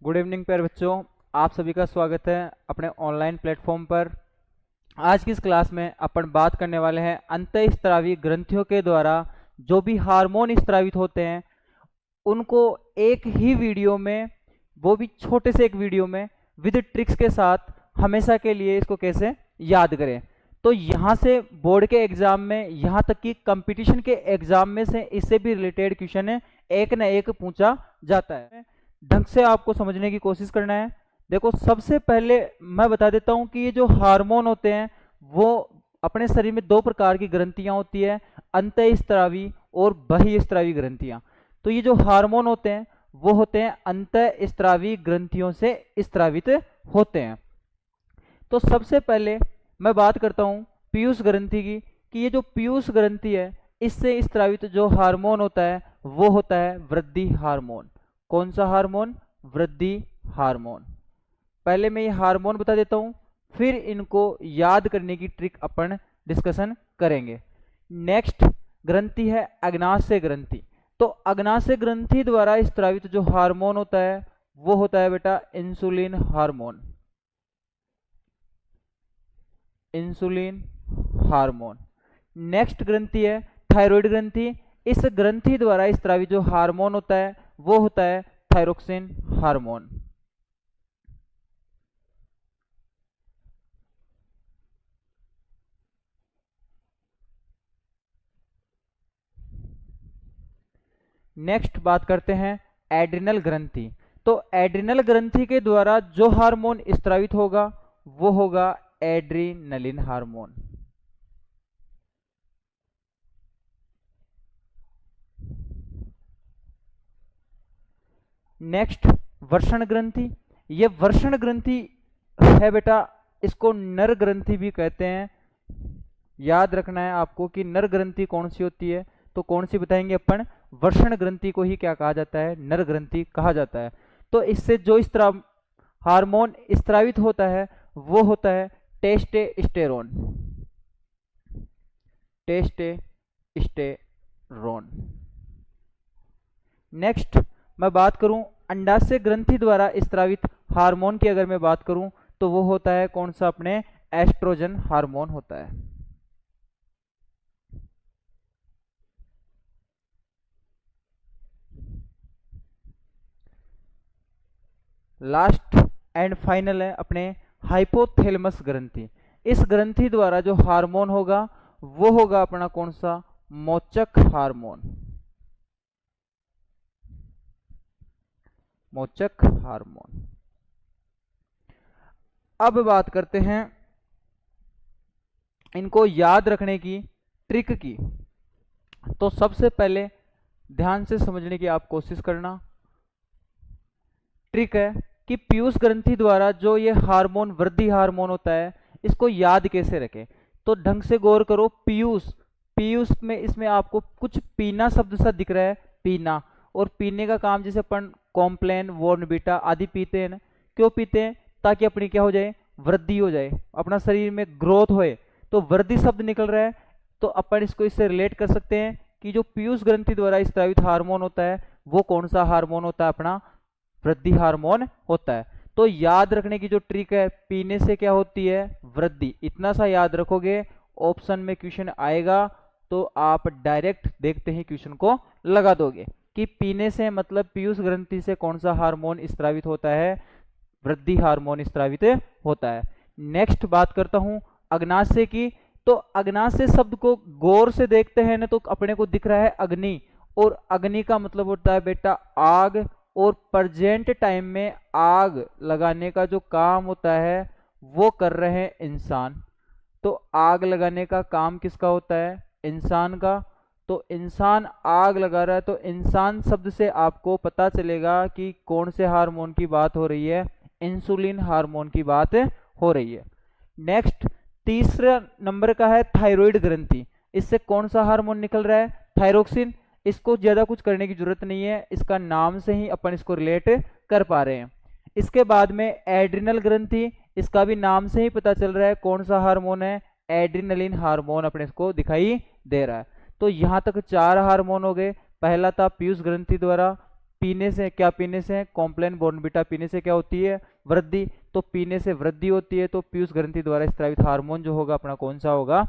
Good evening प्यारे बच्चों, आप सभी का स्वागत है अपने ऑनलाइन प्लेटफॉर्म पर। आज की इस क्लास में अपन बात करने वाले हैं अंतःस्रावी ग्रंथियों के द्वारा जो भी हार्मोन स्रावित होते हैं उनको एक ही वीडियो में, वो भी छोटे से एक वीडियो में विद ट्रिक्स के साथ हमेशा के लिए इसको कैसे याद करें। तो यहाँ से बोर्ड के एग्जाम में, यहाँ तक कि कंपटीशन के एग्जाम में से इससे भी रिलेटेड क्वेश्चन एक न एक पूछा जाता है। ढंग से आपको समझने की कोशिश करना है। देखो, सबसे पहले मैं बता देता हूं कि ये जो हार्मोन होते हैं वो अपने शरीर में दो प्रकार की ग्रंथियां होती है, अंतःस्रावी और बहिःस्रावी ग्रंथियां। तो ये जो हार्मोन होते हैं वो होते हैं अंतःस्रावी ग्रंथियों से स्रावित होते हैं। तो सबसे पहले मैं बात करता हूं पीयूष ग्रंथि की, कि ये जो पीयूष ग्रंथि है इससे स्रावित जो हार्मोन होता है वो होता है वृद्धि हार्मोन। कौन सा हार्मोन? वृद्धि हार्मोन। पहले मैं ये हार्मोन बता देता हूं, फिर इनको याद करने की ट्रिक अपन डिस्कशन करेंगे। नेक्स्ट ग्रंथि है अग्नाशय ग्रंथि। तो अग्नाशय ग्रंथि द्वारा स्रावित जो हार्मोन होता है वो होता है बेटा insulin hormone. Insulin hormone. Next ग्रंथि है थायराइड ग्रंथि। इस ग्रंथि द्वारा स्रावित जो हार्मोन होता है वो होता है थायरोक्सिन हार्मोन। नेक्स्ट बात करते हैं एड्रिनल ग्रंथि। तो एड्रिनल ग्रंथि के द्वारा जो हार्मोन स्रावित होगा वो होगा एड्रीनलिन हार्मोन। नेक्स्ट वर्षण ग्रंथि। ये वर्षण ग्रंथि है बेटा, इसको नर ग्रंथि भी कहते हैं। याद रखना है आपको कि नर ग्रंथि कौन सी होती है, तो कौन सी बताएंगे अपन? वर्षण ग्रंथि को ही क्या कहा जाता है? नर ग्रंथि कहा जाता है। तो इससे जो हार्मोन स्रावित होता है वो होता है टेस्टोस्टेरोन। टेस्टोस्टेरोन। नेक्स्ट मैं बात करूं अंडाशय ग्रंथि द्वारा स्रावित हार्मोन की, अगर मैं बात करूं तो वो होता है कौन सा? अपने एस्ट्रोजन हार्मोन होता है। लास्ट एंड फाइनल है अपने हाइपोथैलेमस ग्रंथि। इस ग्रंथि द्वारा जो हार्मोन होगा वो होगा अपना कौन सा? मोचक हार्मोन। मोचक हार्मोन। अब बात करते हैं इनको याद रखने की ट्रिक की। तो सबसे पहले ध्यान से समझने की आप कोशिश करना। ट्रिक है कि पीयूष ग्रंथि द्वारा जो ये हार्मोन वृद्धि हार्मोन होता है इसको याद कैसे रखें। तो ढंग से गौर करो। पीयूष, पीयूष में इसमें आपको कुछ पीना शब्द सा दिख रहा है, पीना। और पीने का काम जैसे अपन कॉम्प्लेन, बॉर्नवीटा आदि पीते हैं ना, क्यों पीते हैं? ताकि अपनी क्या हो जाए? वृद्धि हो जाए, अपना शरीर में ग्रोथ होए। तो वृद्धि शब्द निकल रहा है, तो अपन इसको इससे रिलेट कर सकते हैं कि जो पीयूष ग्रंथि द्वारा स्रावित हार्मोन होता है वो कौन सा हार्मोन होता है? अपना वृद्धि हार्मोन होता है। तो याद रखने की जो ट्रिक है, पीने से क्या होती है? वृद्धि। इतना सा याद रखोगे, ऑप्शन में क्वेश्चन आएगा तो आप डायरेक्ट देखते ही क्वेश्चन को लगा दोगे कि पीने से मतलब पीयूष ग्रंथि से कौन सा हार्मोन स्रावित होता है? वृद्धि हार्मोन स्रावित होता है। नेक्स्ट बात करता हूं अग्नाशय की। तो अग्नाशय शब्द को गौर से देखते हैं ना तो अपने को दिख रहा है अग्नि, और अग्नि का मतलब होता है बेटा आग। और प्रेजेंट टाइम में आग लगाने का जो काम होता है वो कर रहे हैं इंसान। तो आग लगाने का काम किसका होता है? इंसान का। तो इंसान आग लगा रहा है, तो इंसान शब्द से आपको पता चलेगा कि कौन से हार्मोन की बात हो रही है? इंसुलिन हार्मोन की बात हो रही है। नेक्स्ट तीसरा नंबर का है थायराइड ग्रंथि। इससे कौन सा हार्मोन निकल रहा है? थायरोक्सिन। इसको ज्यादा कुछ करने की जरूरत नहीं है, इसका नाम से ही अपन इसको रिलेट कर पा रहे हैं। इसके बाद में एड्रिनल ग्रंथि, इसका भी नाम से ही पता चल रहा है कौन सा हार्मोन है? एड्रिनलिन हार्मोन अपने को दिखाई दे रहा है। तो यहां तक 4 हार्मोन हो गए। पहला था पीयूष ग्रंथि द्वारा पीने से, क्या पीने से? कॉम्प्लान बॉर्नविटा पीने से क्या होती है? वृद्धि। तो पीने से वृद्धि होती है, तो पीयूष ग्रंथि द्वारा स्रावित हार्मोन जो होगा अपना कौन सा होगा?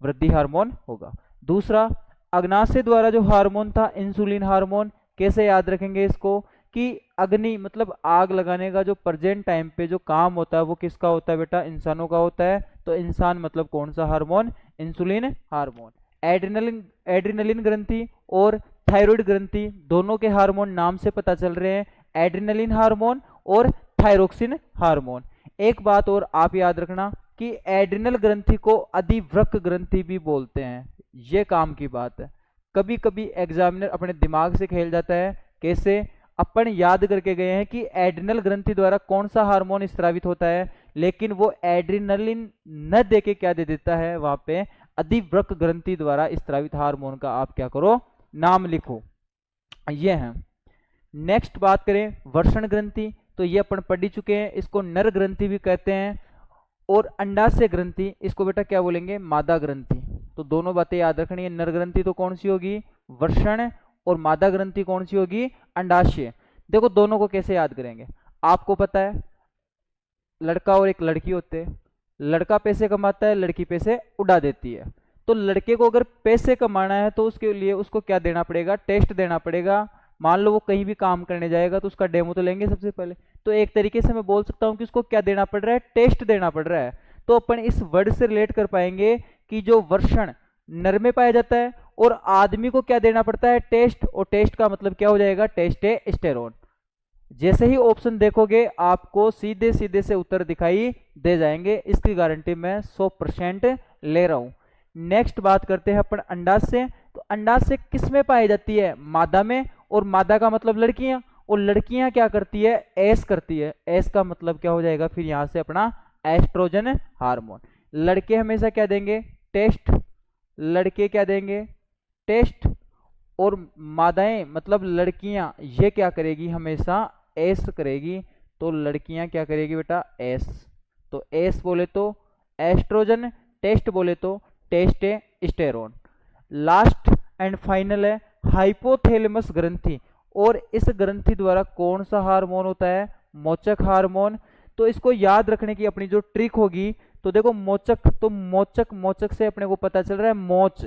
वृद्धि हार्मोन होगा। दूसरा, अग्नाशय द्वारा जो हार्मोन था इंसुलिन हार्मोन, कैसे याद रखेंगे इसको? कि अग्नि मतलब आग लगाने का जो प्रेजेंट टाइम पे जो काम होता है वो किसका होता है बेटा? इंसानों का होता है। तो इंसान मतलब कौन सा hormone? Insulin hormone. Adrenaline, adrenaline ग्रंथि और थायराइड ग्रंथि दोनों के हार्मोन नाम से पता चल रहे हैं, एड्रेनलिन हार्मोन और थायरोक्सिन हार्मोन। एक बात और आप याद रखना कि एड्रिनल ग्रंथि को अधिवृक्क ग्रंथि भी बोलते हैं। ये काम की बात है, कभी कभी एग्जामिनर अपने दिमाग से खेल जाता है। कैसे? अपन याद करके गए हैं कि एड्रिनल ग्रंथि द्वारा कौन सा हार्मोन स्रावित होता है, लेकिन वो एड्रिनलिन न देके क्या दे देता है वहां पे? अधिवृक्क ग्रंथि द्वारा स्रावित हार्मोन का आप क्या करो? नाम लिखो। ये है। नेक्स्ट बात करें वर्षण ग्रंथि, तो ये अपन पढ़ ही चुके हैं, इसको नर ग्रंथि भी कहते हैं। और अंडाशय ग्रंथि, इसको बेटा क्या बोलेंगे? मादा ग्रंथि। तो दोनों बातें याद रखनी है। नर ग्रंथि तो कौन सी होगी? वर्षण, और मादा ग्रंथि कौन सी होगी? अंडाशय। देखो दोनों को कैसे याद करेंगे, आपको पता है लड़का और एक लड़की होते हैं, लड़का पैसे कमाता है, लड़की पैसे उड़ा देती है। तो लड़के को अगर पैसे कमाना है तो उसके लिए उसको क्या देना पड़ेगा? टेस्ट देना पड़ेगा। मान लो वो कहीं भी काम करने जाएगा तो उसका डेमो तो लेंगे सबसे पहले। तो एक तरीके से मैं बोल सकता हूं कि उसको क्या देना पड़ रहा है? टेस्ट देना पड़ रहा है। तो अपन इस वर्ड से रिलेट कर पाएंगे कि जो वर्षण नर में पाया जाता है और आदमी को क्या देना पड़ता है? टेस्ट। और टेस्ट का मतलब क्या हो जाएगा? टेस्टोस्टेरोन। जैसे ही ऑप्शन देखोगे आपको सीधे सीधे से उत्तर दिखाई दे जाएंगे, इसकी गारंटी मैं 100% ले रहा हूं। नेक्स्ट बात करते हैं अपन अंडाशय। तो अंडाशय किस में पाई जाती है? मादा में। और मादा का मतलब लड़कियां, और लड़कियां क्या करती है? एस करती है। एस का मतलब क्या हो जाएगा फिर यहां से अपना? Oestrogen hormone. लड़के हमेशा क्या देंगे? टेस्ट। लड़के क्या देंगे? टेस्ट। और मादाएं मतलब लड़कियां ये क्या करेगी? हमेशा एस करेगी। तो लड़कियां क्या करेगी बेटा? एस। तो एस बोले तो एस्ट्रोजन, टेस्ट बोले तो टेस्टोस्टेरोन। लास्ट एंड फाइनल है हाइपोथैलेमस ग्रंथि। और इस ग्रंथि द्वारा कौन सा हार्मोन होता है? मोचक हार्मोन। तो इसको याद रखने की अपनी जो ट्रिक होगी, तो देखो मोचक, तो मोचक, मोचक से अपने को पता चल रहा है मोच।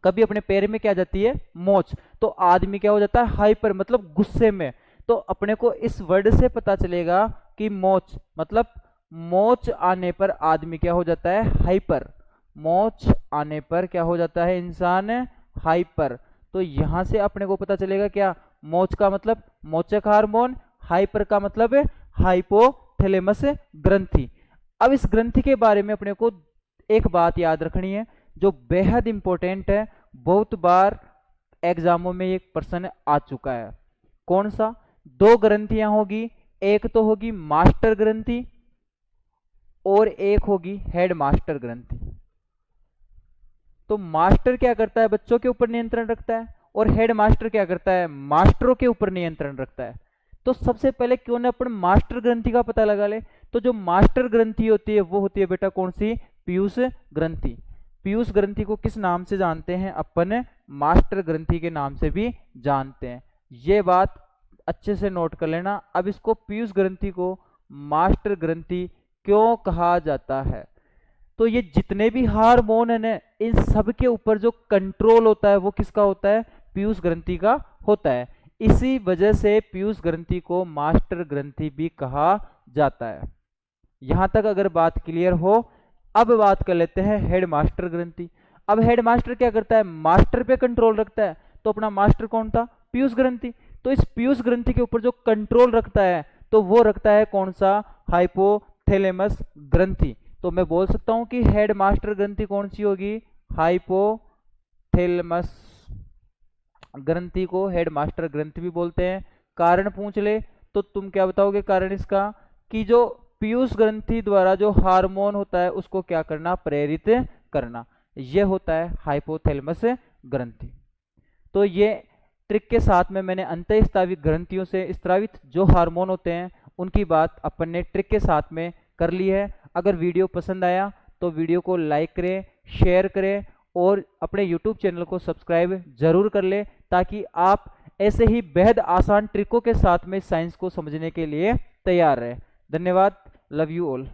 कभी अपने पैर में क्या जाती है? मोच। तो आदमी क्या हो जाता है? हाइपर, मतलब गुस्से में। तो अपने को इस वर्ड से पता चलेगा कि मोच मतलब मोच आने पर आदमी क्या हो जाता है? हाइपर। मोच आने पर क्या हो जाता है इंसान? हाइपर। तो यहां से अपने को पता चलेगा क्या? मोच का मतलब मोचक हार्मोन, हाइपर का मतलब हाइपोथैलेमस ग्रंथि। अब इस ग्रंथि के बारे में अपने को एक बात याद रखनी है जो बेहद इंपॉर्टेंट है, बहुत बार एग्जामों में एक प्रश्न आ चुका है। कौन सा? दो ग्रंथियां होगी, एक तो होगी मास्टर ग्रंथि और एक होगी हेड मास्टर ग्रंथि। तो मास्टर क्या करता है? बच्चों के ऊपर नियंत्रण रखता है, और हेड मास्टर क्या करता है? मास्टरों के ऊपर नियंत्रण रखता है। तो सबसे पहले क्यों ना अपन मास्टर ग्रंथि का पता लगा ले। तो जो मास्टर ग्रंथि होती है वो होती है बेटा कौन सी? पीयूष ग्रंथि। पीयूष ग्रंथि को किस नाम से जानते हैं अपन? मास्टर ग्रंथि के नाम से भी जानते हैं। ये बात अच्छे से नोट कर लेना। अब इसको पीयूष ग्रंथि को मास्टर ग्रंथि क्यों कहा जाता है? तो ये जितने भी हार्मोन है ना, इन सब के ऊपर जो कंट्रोल होता है वो किसका होता है? पीयूष ग्रंथि का होता है। इसी वजह से पीयूष ग्रंथि को मास्टर ग्रंथि भी कहा जाता है। यहां तक अगर बात क्लियर हो, अब बात कर लेते हैं हेड मास्टर ग्रंथि। अब हेड मास्टर क्या करता है? मास्टर पे कंट्रोल रखता है। तो अपना मास्टर कौन था? पीयूष ग्रंथि। तो इस पीयूष ग्रंथि के ऊपर जो कंट्रोल रखता है तो वो रखता है कौन सा? हाइपोथैलेमस ग्रंथि। तो मैं बोल सकता हूं कि हेड मास्टर ग्रंथि कौन सी होगी? हाइपोथैलेमस ग्रंथि को हेड मास्टर ग्रंथि भी बोलते हैं। कारण पूछ ले तो तुम क्या बताओगे कारण इसका? कि जो पीयूष ग्रंथि द्वारा जो हार्मोन होता है उसको क्या करना? प्रेरित करना। यह होता है हाइपोथैलेमस ग्रंथि। तो ये ट्रिक के साथ में मैंने अंतःस्रावी ग्रंथियों से स्रावित जो हार्मोन होते हैं उनकी बात अपन ने ट्रिक के साथ में कर ली है। अगर वीडियो पसंद आया तो वीडियो को लाइक करें, शेयर करें और अपने YouTube चैनल को सब्सक्राइब जरूर कर ले, ताकि आप ऐसे ही बेहद आसान ट्रिकों के साथ में साइंस को समझने के लिए तैयार रहे। धन्यवाद। Love you all.